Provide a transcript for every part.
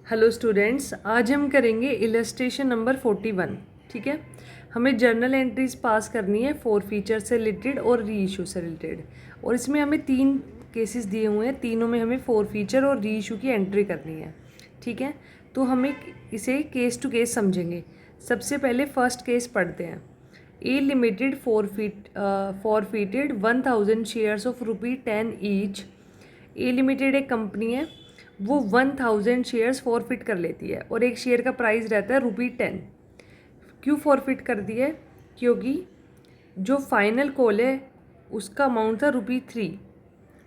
Hello students, आज हम करेंगे इलस्ट्रेशन नंबर 41। ठीक है, हमें जर्नल एंट्रीज पास करनी है फोर फीचर से रिलेटेड और री इशू से रिलेटेड। और इसमें हमें तीन केसेस दिए हुए हैं, तीनों में हमें फोर फीचर और री इशू की एंट्री करनी है। ठीक है, तो हमें इसे केस टू केस समझेंगे। सबसे पहले फर्स्ट केस पढ़ते हैं। A limited forfeited 1000 shares of ₹10 each. A limited एक कंपनी है, वो 1000 शेयर्स फॉरफिट कर लेती है और एक शेयर का प्राइस रहता है ₹10। क्यों फॉरफिट कर दी है? क्योंकि जो फाइनल कॉल है उसका अमाउंट था ₹3,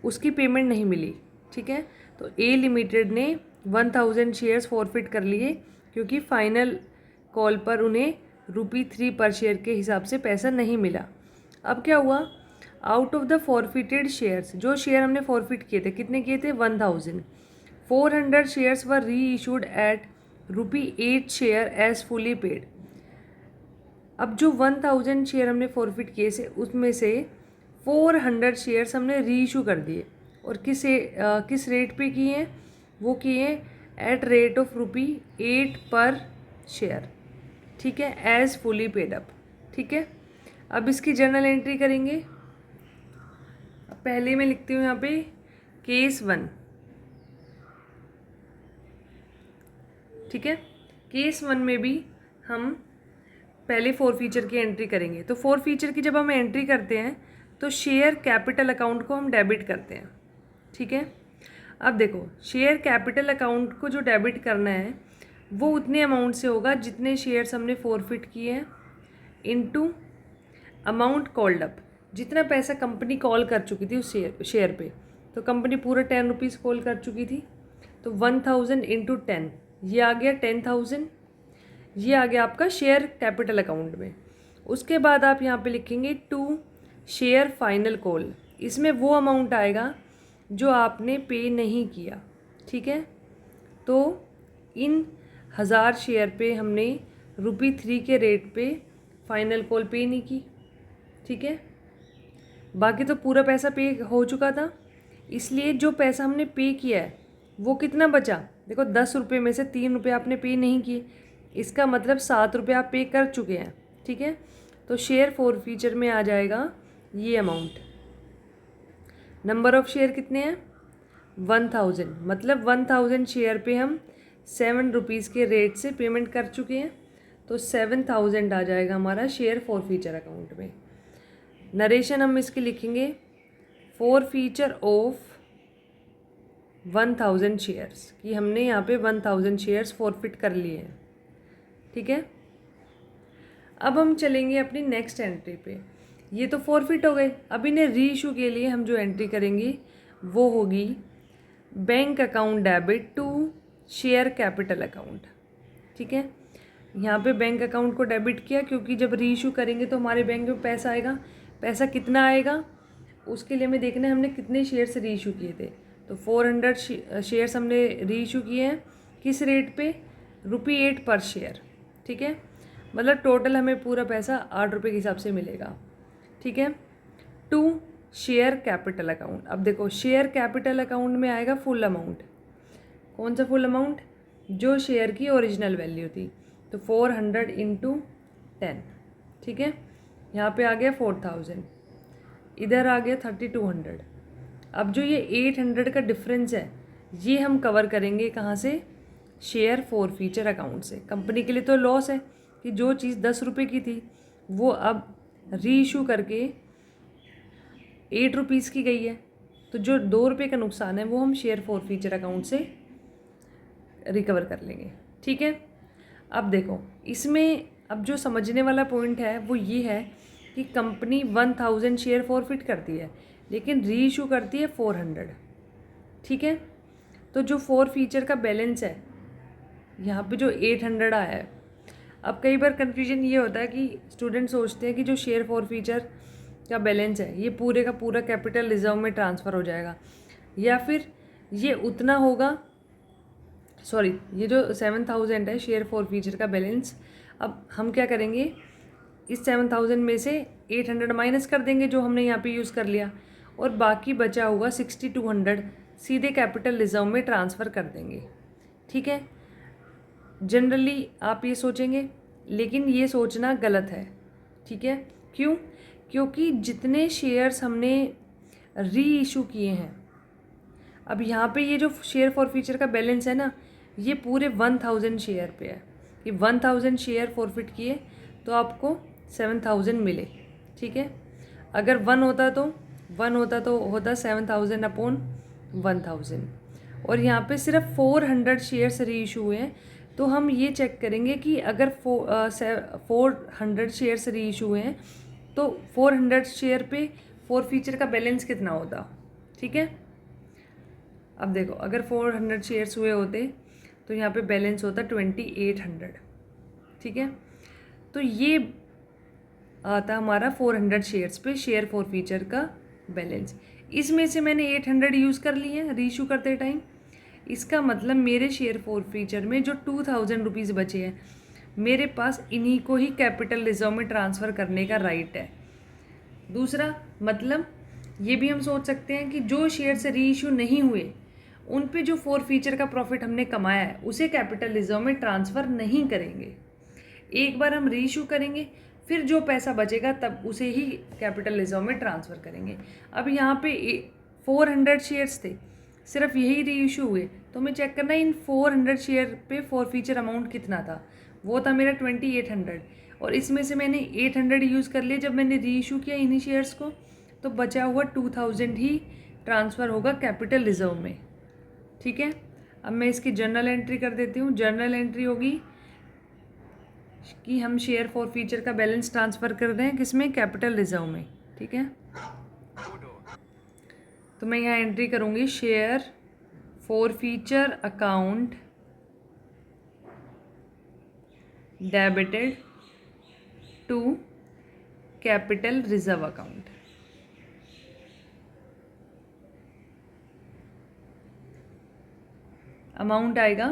उसकी पेमेंट नहीं मिली। ठीक है, तो ए लिमिटेड ने 1000 शेयर्स फॉरफिट कर लिए क्योंकि फाइनल कॉल पर उन्हें ₹3 पर शेयर के हिसाब से पैसा नहीं मिला। अब क्या हुआ? Out of the forfeited shares, जो शेयर हमने फॉरफिट किए थे, कितने किए थे? 1000। 400 shares were reissued at ₹8 share as fully paid. अब जो 1000 शेयर हमने फॉरफिट किए से उसमें से 400 शेयर्स हमने री इशू कर दिए। और किस रेट पे किए हैं? वो किए हैं at rate of ₹8 per share. ठीक है, एज फुली पेड अप। ठीक है, अब इसकी जर्नल एंट्री करेंगे। पहले मैं लिखती हूँ यहाँ पे केस 1। ठीक है, केस 1 में भी हम पहले फोर फीचर की एंट्री करेंगे। तो फोर फीचर की जब हम एंट्री करते हैं तो शेयर कैपिटल अकाउंट को हम डेबिट करते हैं। ठीक है, अब देखो, शेयर कैपिटल अकाउंट को जो डेबिट करना है वो उतने अमाउंट से होगा जितने शेयर्स हमने फॉरफिट किए हैं इनटू अमाउंट कॉल्ड अप। जितना पैसा कंपनी कॉल कर चुकी थी उस शेयर पे, तो कंपनी पूरा ₹10 कॉल कर चुकी थी, तो 1000 इंटू 10, ये आ गया 10,000। ये आ गया आपका शेयर कैपिटल अकाउंट में। उसके बाद आप यहाँ पे लिखेंगे टू शेयर फाइनल कॉल। इसमें वो अमाउंट आएगा जो आपने पे नहीं किया। ठीक है, तो इन 1000 शेयर पे हमने ₹3 के रेट पे फाइनल कॉल पे नहीं की। ठीक है, बाकी तो पूरा पैसा पे हो चुका था, इसलिए जो पैसा हमने पे किया है वो कितना बचा? देखो, ₹10 में से ₹3 आपने पे नहीं किए, इसका मतलब ₹7 आप पे कर चुके हैं। ठीक है, तो शेयर फोर फीचर में आ जाएगा ये अमाउंट। नंबर ऑफ शेयर कितने हैं? 1000, मतलब 1000 शेयर पे हम ₹7 के रेट से पेमेंट कर चुके हैं, तो 7000 आ जाएगा हमारा शेयर फोर फीचर अकाउंट में। नरेशन हम इसके लिखेंगे फोर फीचर ऑफ 1000 शेयर्स, कि हमने यहाँ पे 1000 शेयर्स फॉरफिट कर लिए हैं। ठीक है, अब हम चलेंगे अपनी नेक्स्ट एंट्री पे। ये तो फॉरफिट हो गए। अब इन्हें री इशू के लिए हम जो एंट्री करेंगे वो होगी bank account debit to share capital account. ठीक है, यहाँ पे बैंक अकाउंट को डेबिट किया क्योंकि जब री इशू करेंगे तो हमारे बैंक में पैसा आएगा। पैसा कितना आएगा उसके लिए हमें देखना है हमने कितने शेयर्स री इशू किए थे। तो 400 शेयर्स हमने री इशू किए हैं। किस रेट पे? ₹8 पर शेयर। ठीक है, मतलब टोटल हमें पूरा पैसा ₹8 के हिसाब से मिलेगा। ठीक है, टू शेयर कैपिटल अकाउंट। अब देखो, शेयर कैपिटल अकाउंट में आएगा फुल अमाउंट। कौन सा फुल अमाउंट? जो शेयर की ओरिजिनल वैल्यू थी, तो 400 इंटू 10। ठीक है, यहाँ पे आ गया 4000, इधर आ गया 3200। अब जो ये 800 का डिफरेंस है ये हम कवर करेंगे कहाँ से? शेयर फोर फीचर अकाउंट से। कंपनी के लिए तो लॉस है कि जो चीज़ ₹10 की थी वो अब री इशू करके ₹8 की गई है, तो जो ₹2 का नुकसान है वो हम शेयर फोर फीचर अकाउंट से रिकवर कर लेंगे। ठीक है, अब देखो, इसमें अब जो समझने वाला पॉइंट है वो ये है कि कंपनी 1000 शेयर फॉरफिट करती है लेकिन री इशू करती है 400। ठीक है, तो जो फोर फीचर का बैलेंस है यहाँ पे जो 800 आया है। अब कई बार कन्फ्यूजन ये होता है कि स्टूडेंट सोचते हैं कि जो शेयर फोर फीचर का बैलेंस है ये पूरे का पूरा कैपिटल रिजर्व में ट्रांसफ़र हो जाएगा, या फिर ये उतना होगा। सॉरी, ये जो 7000 है शेयर फोर फीचर का बैलेंस, अब हम क्या करेंगे, इस 7000 में से 800 माइनस कर देंगे जो हमने यहाँ पे यूज़ कर लिया, और बाकी बचा हुआ 6200 सीधे कैपिटल रिजर्व में ट्रांसफ़र कर देंगे। ठीक है, जनरली आप ये सोचेंगे, लेकिन ये सोचना गलत है, ठीक है। क्यों? क्योंकि जितने शेयर्स हमने री इशू किए हैं, अब यहाँ पे ये जो शेयर फॉरफीचर का बैलेंस है ना, ये पूरे 1000 शेयर पे है कि 1000 शेयर फॉरफिट किए तो आपको 7000 मिले, ठीक है। अगर 1 होता तो होता 7000 अपॉन 1000, और यहाँ पे सिर्फ 400 शेयर्स री इशू हुए हैं। तो हम ये चेक करेंगे कि अगर 400 शेयर्स री इशू हुए हैं तो 400 शेयर पे फॉरफीचर का बैलेंस कितना होता, ठीक है। अब देखो, अगर 400 शेयर्स हुए होते तो यहाँ पे बैलेंस होता 2800, ठीक है। तो ये आता हमारा 400 शेयर्स पे शेयर फॉरफीचर का बैलेंस। इसमें से मैंने 800 यूज़ कर लिए हैं रीइशू करते टाइम। इसका मतलब मेरे शेयर फॉरफीचर में जो 2000 रुपीज़ बचे हैं, मेरे पास इन्हीं को ही कैपिटल रिजर्व में ट्रांसफ़र करने का राइट है। दूसरा मतलब ये भी हम सोच सकते हैं कि जो शेयर से री इशू नहीं हुए उन पे जो फॉरफीचर का प्रॉफिट हमने कमाया है उसे कैपिटल रिजर्व में ट्रांसफ़र नहीं करेंगे। एक बार हम री इशू करेंगे, फिर जो पैसा बचेगा तब उसे ही कैपिटल रिजर्व में ट्रांसफ़र करेंगे। अब यहाँ पे 400 शेयर्स थे, सिर्फ यही री इशू हुए, तो हमें चेक करना है इन 400 शेयर पे फॉरफीचर अमाउंट कितना था। वो था मेरा 2800, और इसमें से मैंने 800 यूज़ कर लिया जब मैंने री इशू किया इन्हीं शेयर्स को, तो बचा हुआ 2000 ही ट्रांसफ़र होगा कैपिटल रिजर्व में, ठीक है। अब मैं इसकी जर्नल एंट्री कर देती हूँ। जर्नल एंट्री होगी कि हम शेयर फॉरफीचर का बैलेंस ट्रांसफ़र कर रहे हैं किसमें, कैपिटल रिजर्व में, ठीक है। तो मैं यहाँ एंट्री करूँगी share forfeiture account debited to capital reserve account. Amount आएगा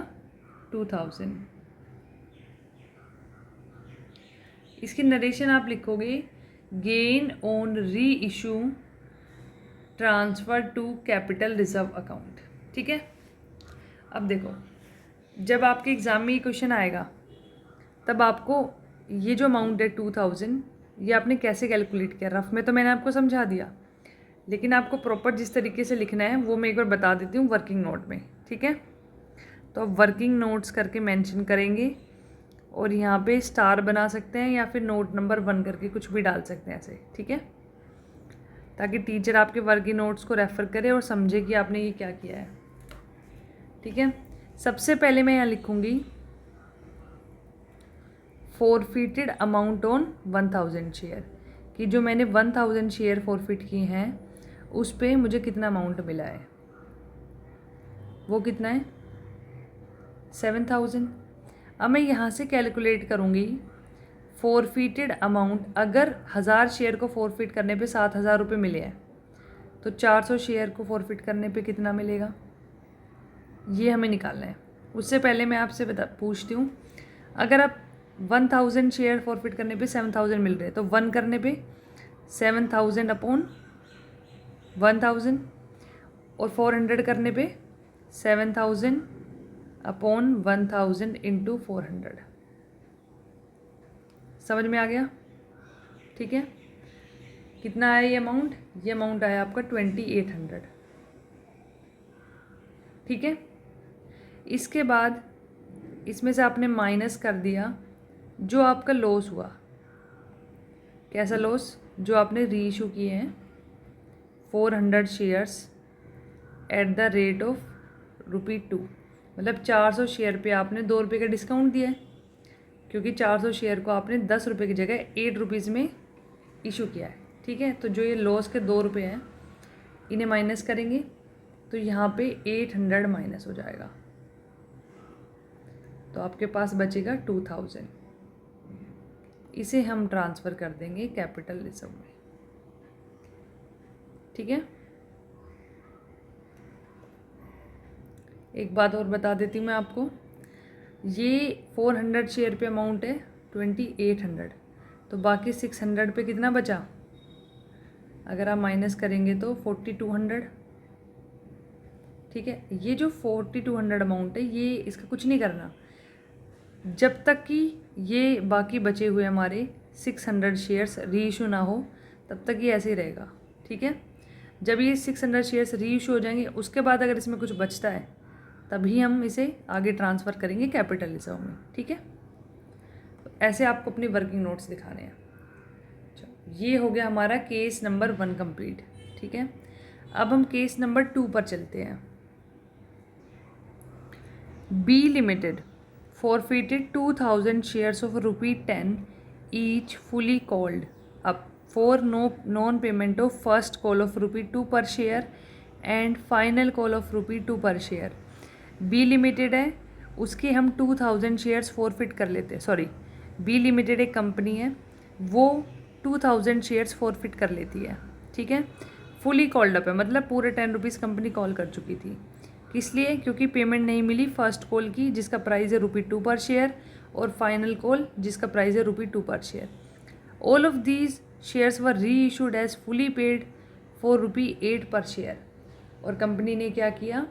2000। इसकी नरेशन आप लिखोगे gain on reissue transfer to capital reserve account, ठीक है। अब देखो, जब आपके एग्ज़ाम में ये क्वेश्चन आएगा तब आपको ये जो अमाउंट है 2000, ये आपने कैसे कैलकुलेट किया, रफ में तो मैंने आपको समझा दिया, लेकिन आपको प्रॉपर जिस तरीके से लिखना है वो मैं एक बार बता देती हूँ वर्किंग नोट में, ठीक है। तो अब वर्किंग नोट्स करके मेंशन करेंगे, और यहाँ पे स्टार बना सकते हैं या फिर नोट नंबर 1 करके कुछ भी डाल सकते हैं ऐसे, ठीक है, ताकि टीचर आपके वर्किंग नोट्स को रेफ़र करे और समझे कि आपने ये क्या किया है, ठीक है। सबसे पहले मैं यहाँ लिखूँगी फॉरफिटेड अमाउंट ऑन 1000 शेयर, कि जो मैंने 1000 शेयर फॉरफिट किए हैं उस पे मुझे कितना अमाउंट मिला है, वो कितना है 7000। अब मैं यहाँ से कैलकुलेट करूँगी फॉरफिटेड अमाउंट। अगर 1000 शेयर को फॉरफिट करने पे 7000 रुपये मिले हैं, तो 400 शेयर को फॉरफिट करने पे कितना मिलेगा, ये हमें निकालना है। उससे पहले मैं आपसे पूछती हूँ, अगर आप 1000 शेयर फॉरफिट करने पे 7000 मिल रहे हैं, तो 1 करने पे 7000 अपॉन 1000, और 400 करने पे 7000 अपॉन 1000 इंटू 400। समझ में आ गया, ठीक है। कितना आया ये अमाउंट, ये अमाउंट आया आपका 2800, ठीक है। इसके बाद इसमें से आपने माइनस कर दिया जो आपका लॉस हुआ। कैसा लॉस, जो आपने री इशू किए हैं 400 shares at the rate of ₹2, मतलब 400 शेयर पे आपने 2 रुपये का डिस्काउंट दिया है, क्योंकि 400 शेयर को आपने 10 रुपये की जगह 8 रुपीज़ में इशू किया है, ठीक है। तो जो ये लॉस के 2 रुपये हैं इन्हें माइनस करेंगे, तो यहाँ पे 800 माइनस हो जाएगा, तो आपके पास बचेगा 2000। इसे हम ट्रांसफ़र कर देंगे कैपिटल रिजर्व में, ठीक है। एक बात और बता देती हूँ मैं आपको, ये 400 शेयर पे अमाउंट है 2800, तो बाकी 600 पे कितना बचा, अगर आप माइनस करेंगे तो 4200, ठीक है। ये जो 4200 अमाउंट है, ये इसका कुछ नहीं करना, जब तक कि ये बाकी बचे हुए हमारे 600 शेयर्स री इशू ना हो तब तक ये ऐसे ही रहेगा, ठीक है। जब ये 600 शेयर्स री इशू हो जाएंगे उसके बाद अगर इसमें कुछ बचता है तभी हम इसे आगे ट्रांसफ़र करेंगे कैपिटल रिजर्व में, ठीक है। तो ऐसे आपको अपनी वर्किंग नोट्स दिखाने हैं। ये हो गया हमारा केस नंबर 1 कंप्लीट, ठीक है। अब हम केस नंबर 2 पर चलते हैं। B limited forfeited 2000 shares of ₹10 each fully called up for non-payment of first call of ₹2 per share and final call of ₹2 per share। B limited है, उसके हम 2000 शेयर्स फॉरफिट कर लेते हैं। सॉरी, बी लिमिटेड एक कंपनी है, वो 2000 shares forfeit कर लेती है, ठीक है। फुली कॉल्ड अप है, मतलब पूरे 10 रुपीज़ कंपनी कॉल कर चुकी थी। किस लिए? क्योंकि पेमेंट नहीं मिली फर्स्ट कॉल की जिसका प्राइस है ₹2 पर शेयर और फाइनल कॉल जिसका प्राइस है ₹2 per share. All of these shares were reissued as fully paid for ₹8 per share. और कंपनी ने क्या किया,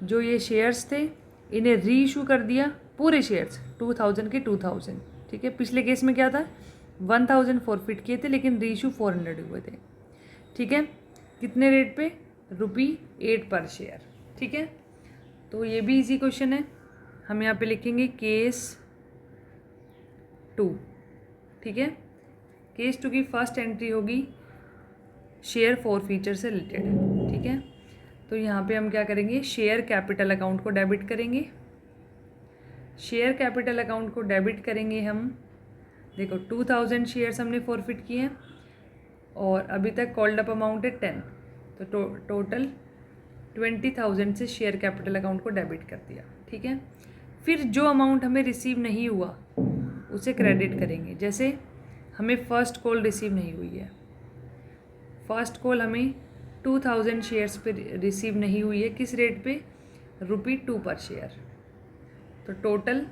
जो ये शेयर्स थे इन्हें री इशू कर दिया, पूरे शेयर्स 2000 के 2000, ठीक है। पिछले केस में क्या था, 1000 फॉरफिट किए थे लेकिन री इशू 400 हुए थे, ठीक है। कितने रेट पे? ₹8 पर शेयर, ठीक है। तो ये भी इजी क्वेश्चन है। हम यहाँ पे लिखेंगे केस 2, ठीक है। केस 2 की फर्स्ट एंट्री होगी शेयर फॉरफीचर से रिलेटेड, ठीक है। तो यहाँ पे हम क्या करेंगे, शेयर कैपिटल अकाउंट को डेबिट करेंगे। शेयर कैपिटल अकाउंट को डेबिट करेंगे हम, देखो 2000 शेयर्स हमने फॉरफिट किए हैं और अभी तक कॉल्ड अप अमाउंट है 10, तो टोटल 20,000 से शेयर कैपिटल अकाउंट को डेबिट कर दिया, ठीक है। फिर जो अमाउंट हमें रिसीव नहीं हुआ उसे क्रेडिट करेंगे। जैसे हमें फ़र्स्ट कॉल रिसीव नहीं हुई है, फ़र्स्ट कॉल हमें 2000 शेयर्स पे रिसीव नहीं हुई है, किस रेट पे? ₹2 पर शेयर। तो टोटल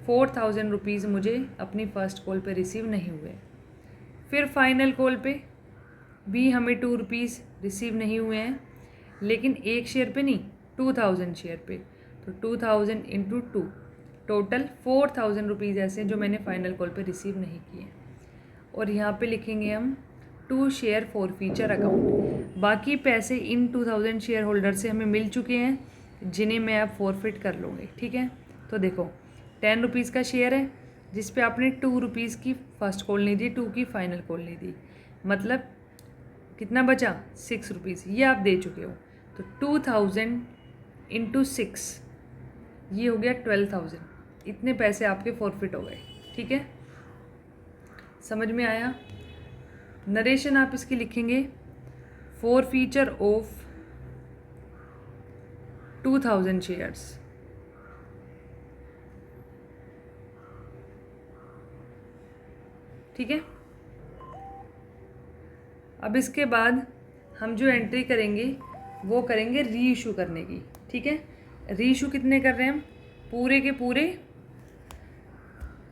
4000 रुपीज़ मुझे अपनी फ़र्स्ट कॉल पे रिसीव नहीं हुए। फिर फाइनल कॉल पे भी हमें ₹2 रिसीव नहीं हुए हैं, लेकिन एक शेयर पे नहीं, 2000 शेयर पे। तो 2000 इंटू 2, टोटल 4000 रुपीज़ ऐसे हैं जो मैंने फाइनल कॉल पे रिसीव नहीं किए। और यहाँ पे लिखेंगे हम 2 शेयर फॉरफीचर अकाउंट। बाकी पैसे इन 2000 शेयर होल्डर से हमें मिल चुके हैं जिन्हें मैं अब फॉरफिट कर लूँगी, ठीक है। तो देखो 10 रुपीज़ का शेयर है जिस पे आपने 2 रुपीज़ की फर्स्ट कॉल नहीं दी, 2 की फाइनल कॉल नहीं दी, मतलब कितना बचा? 6 रुपीज़, ये आप दे चुके हो। तो 2000 इंटू 6, ये हो गया 12,000। इतने पैसे आपके फॉरफिट हो गए, ठीक है। समझ में आया? नरेशन आप इसकी लिखेंगे, फॉरफीचर ऑफ 2000 शेयर्स, ठीक है। अब इसके बाद हम जो एंट्री करेंगे वो करेंगे री इशू करने की, ठीक है। री इशू कितने कर रहे हैं हम? पूरे के पूरे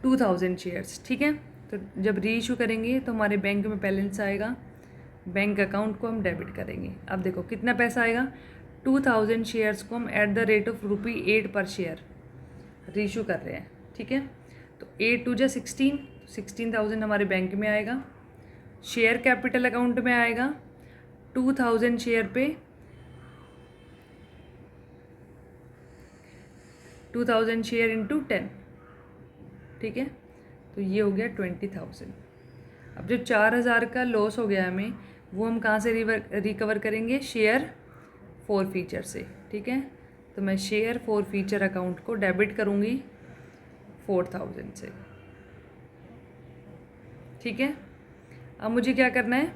2000 शेयर्स, ठीक है। तो जब री इशू करेंगे तो हमारे बैंक में बैलेंस आएगा, बैंक अकाउंट को हम डेबिट करेंगे। अब देखो कितना पैसा आएगा, 2000 शेयर्स को हम at the rate of ₹8 per share री इशू कर रहे हैं, ठीक है। तो 8 2 जा 16, 16,000 हमारे बैंक में आएगा। शेयर कैपिटल अकाउंट में आएगा 2000 शेयर पे 2000 शेयर इंटू 10, ठीक है। तो ये हो गया 20,000। अब जो 4000 का लॉस हो गया हमें, वो हम कहाँ से रिकवर करेंगे? शेयर फॉरफीचर से, ठीक है। तो मैं शेयर फॉरफीचर अकाउंट को डेबिट करूँगी 4000 से, ठीक है। अब मुझे क्या करना है,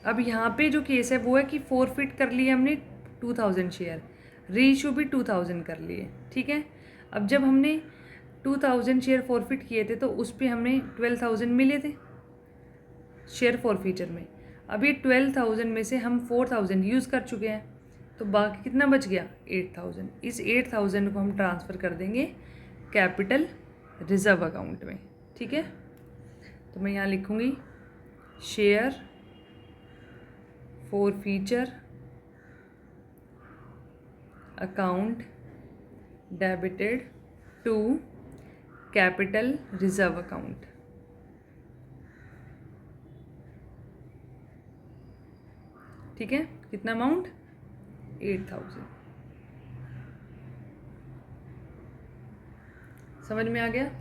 अब यहाँ पे जो केस है वो है कि फॉरफिट कर लिए हमने 2000 शेयर, री इशू भी 2000 कर लिए, ठीक है। अब जब हमने 2000 शेयर फॉरफिट किए थे तो उस पर हमें 12,000 मिले थे शेयर फॉरफीचर में। अभी 12,000 में से हम 4,000 यूज़ कर चुके हैं, तो बाकी कितना बच गया? 8,000। इस 8,000 को हम ट्रांसफ़र कर देंगे कैपिटल रिजर्व अकाउंट में, ठीक है। तो मैं यहाँ लिखूँगी share forfeiture account debited to capital reserve account. ठीक है, कितना अमाउंट? 8000। समझ में आ गया?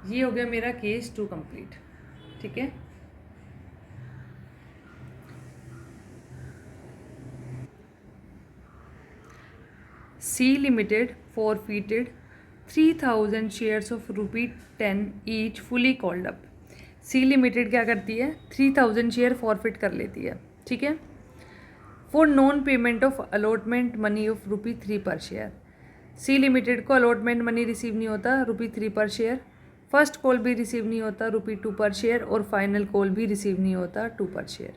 ये हो गया मेरा केस 2 कंप्लीट। ठीक है, C limited forfeited 3000 shares of ₹10 each fully called up. सी लिमिटेड क्या करती है? 3000 शेयर फॉरफिट कर लेती है। ठीक है, for non payment of allotment money of ₹3 पर शेयर। सी लिमिटेड को अलॉटमेंट मनी रिसीव नहीं होता ₹3 पर शेयर, फर्स्ट कॉल भी रिसीव नहीं होता ₹2 पर शेयर, और फाइनल कॉल भी रिसीव नहीं होता 2 per share.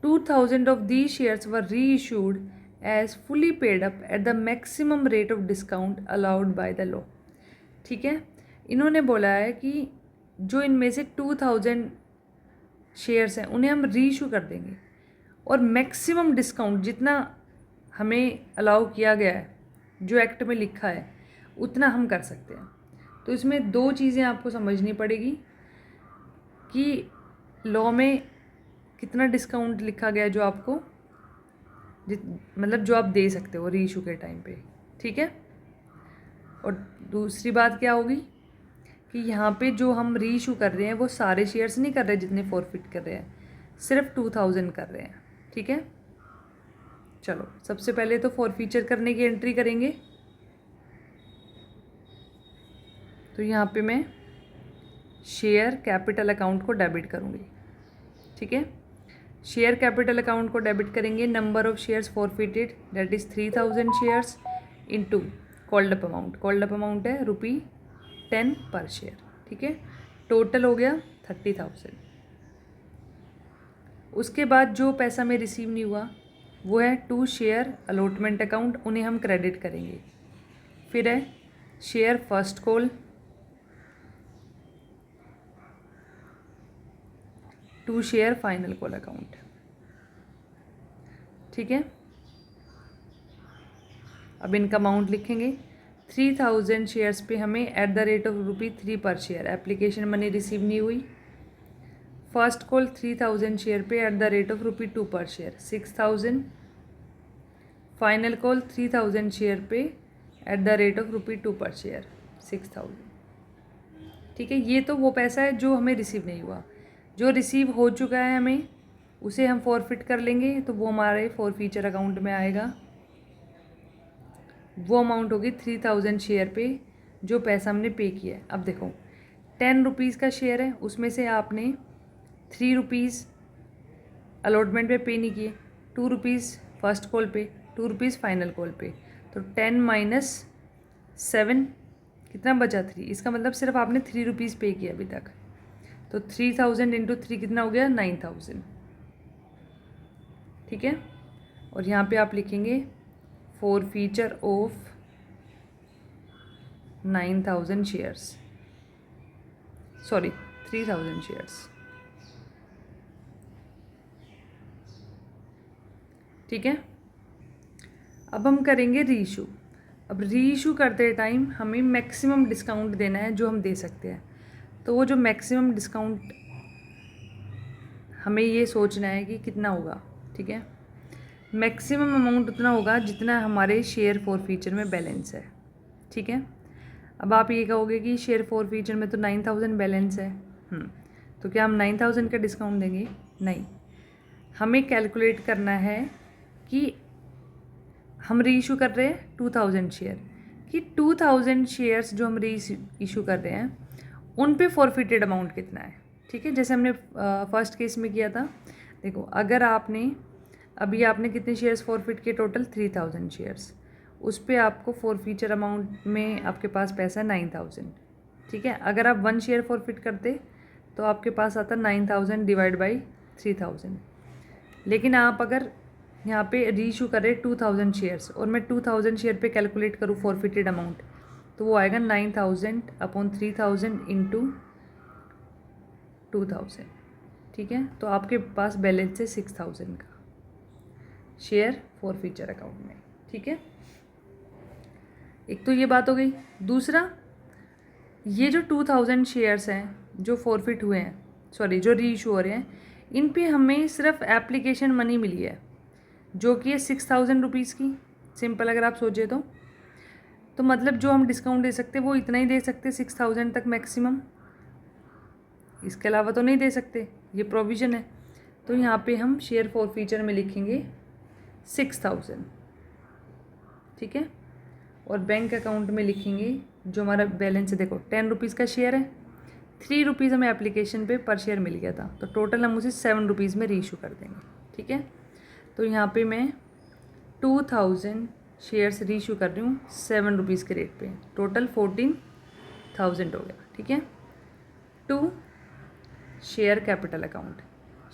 2000 of these shares were reissued as fully paid up at the maximum rate of discount allowed by the law। ठीक है, इन्होंने बोला है कि जो इनमें से 2000 शेयर्स हैं उन्हें हम रीइशू कर देंगे, और मैक्सिमम डिस्काउंट जितना हमें अलाउ किया गया है, जो एक्ट में लिखा है, उतना हम कर सकते हैं। तो इसमें 2 चीज़ें आपको समझनी पड़ेगी कि लॉ में कितना डिस्काउंट लिखा गया है जो आपको मतलब जो आप दे सकते हो रीइशू के टाइम पे। ठीक है, और दूसरी बात क्या होगी कि यहाँ पे जो हम रीइशू कर रहे हैं वो सारे शेयर्स नहीं कर रहे जितने फॉरफिट कर रहे हैं, सिर्फ 2000 कर रहे हैं। ठीक है, चलो सबसे पहले तो फॉरफीचर करने की एंट्री करेंगे। तो यहाँ पे मैं शेयर कैपिटल अकाउंट को डेबिट करूँगी। ठीक है, शेयर कैपिटल अकाउंट को डेबिट करेंगे, number of shares forfeited that is 3000 shares into called up amount. Called up amount है ₹10 पर शेयर। ठीक है, टोटल हो गया 30,000। उसके बाद जो पैसा में रिसीव नहीं हुआ वो है 2 शेयर अलॉटमेंट अकाउंट, उन्हें हम क्रेडिट करेंगे। फिर है share first call, 2 share final call account. ठीक है, अब इनका अमाउंट लिखेंगे। 3000 शेयर्स पे हमें एट द रेट ऑफ ₹3 पर शेयर एप्लीकेशन मनी रिसीव नहीं हुई। फर्स्ट कॉल 3000 शेयर पे at the rate of ₹2 per share 6000। Final call 3000 share पे at the rate of ₹2 per share 6000। ठीक है, ये तो वो पैसा है जो हमें रिसीव नहीं हुआ। जो रिसीव हो चुका है हमें उसे हम फॉरफिट कर लेंगे, तो वो हमारे फॉरफीचर अकाउंट में आएगा। वो अमाउंट होगी 3000 शेयर पे जो पैसा हमने पे किया है। अब देखो 10 रुपीज़ का शेयर है, उसमें से आपने 3 रुपीज़ अलॉटमेंट पे नहीं किए, 2 रुपीज़ फर्स्ट कॉल पे, 2 रुपीज़ फाइनल कॉल पे, तो 10 माइनस 7 कितना बचा? 3। इसका मतलब सिर्फ आपने 3 रुपीज़ पे किया अभी तक। तो 3000 इंटू 3 कितना हो गया? 9000। ठीक है, और यहाँ पे आप लिखेंगे forfeiture of 9000 shares, sorry 3000 shares. ठीक है, अब हम करेंगे रीइशू। अब रीइशू करते टाइम हमें मैक्सिमम डिस्काउंट देना है जो हम दे सकते हैं। तो वो जो मैक्सिमम डिस्काउंट हमें ये सोचना है कि कितना होगा। ठीक है, मैक्सिमम अमाउंट उतना होगा जितना हमारे शेयर फॉरफीचर में बैलेंस है। ठीक है, अब आप ये कहोगे कि शेयर फॉरफीचर में तो 9000 बैलेंस है, तो क्या हम 9000 का डिस्काउंट देंगे? नहीं, हमें कैलकुलेट करना है कि हम री इशू कर रहे हैं 2000 शेयर, कि 2000 शेयर्स जो हम री इशू कर रहे हैं उन पे फॉरफिटेड अमाउंट कितना है। ठीक है, जैसे हमने फर्स्ट केस में किया था। देखो, अगर आपने अभी आपने कितने शेयर्स फॉरफिट किए? Total 3000 shares. उस पे आपको फॉरफीचर अमाउंट में आपके पास पैसा है 9000। ठीक है, अगर आप 1 शेयर फॉरफिट करते तो आपके पास आता 9000 डिवाइड बाई 3000। लेकिन आप अगर यहाँ पे री इशू कर रहे 2000 शेयर्स और मैं 2000 शेयर पे कैलकुलेट करूँ फॉरफिटेड अमाउंट, तो वो आएगा 9000 अपॉन 3000 इंटू 2000। ठीक है, तो आपके पास बैलेंस है 6000 का शेयर फॉरफीचर अकाउंट में। ठीक है, एक तो ये बात हो गई। दूसरा, ये जो 2000 शेयर्स हैं जो फॉरफिट हुए हैं, सॉरी जो री इशू हो रहे हैं, इन पे हमें सिर्फ एप्लीकेशन मनी मिली है जो कि है 6000 रुपीज़ की। सिंपल अगर आप सोचे तो मतलब जो हम डिस्काउंट दे सकते वो इतना ही दे सकते, 6000 तक मैक्सिमम, इसके अलावा तो नहीं दे सकते, ये प्रोविज़न है। तो यहाँ पे हम शेयर फॉर फीचर में लिखेंगे 6000, ठीक है। और बैंक अकाउंट में लिखेंगे जो हमारा बैलेंस है, देखो 10 रुपीज़ का शेयर है, 3 रुपीज़ हमें एप्लीकेशन पे पर शेयर मिल गया था, तो टोटल हम उसे 7 रुपीज़ में रीइशू कर देंगे, ठीक है। तो यहाँ पे मैं 2000 शेयर्स रीइशू कर रही हूँ 7 रुपीज़ के रेट पे, टोटल 14,000 हो गया, ठीक है। To share capital account,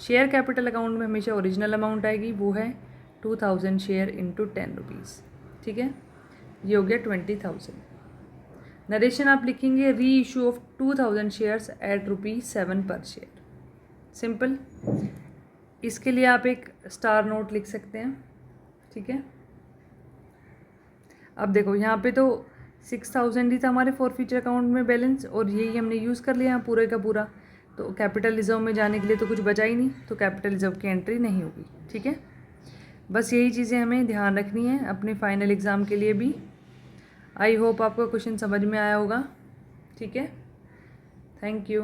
share capital account में हमेशा ओरिजिनल अमाउंट आएगी, वो है 2000 शेयर इंटू 10 रुपीज़, ठीक है। ये हो गया 20,000। नरेशन आप लिखेंगे री इशू ऑफ 2000 शेयर्स एट ₹7 पर शेयर, सिंपल। इसके लिए आप एक स्टार नोट लिख सकते हैं, ठीक है। अब देखो यहाँ पे तो 6000 ही था हमारे फॉर फ्यूचर अकाउंट में बैलेंस, और यही हमने यूज़ कर लिया पूरे का पूरा, तो कैपिटल रिजर्व में जाने के लिए तो कुछ बचा ही नहीं, तो कैपिटल रिजर्व की एंट्री नहीं होगी, ठीक है। बस यही चीज़ें हमें ध्यान रखनी है अपने फाइनल एग्ज़ाम के लिए भी। आई होप आपको क्वेश्चन समझ में आया होगा, ठीक है। Thank you.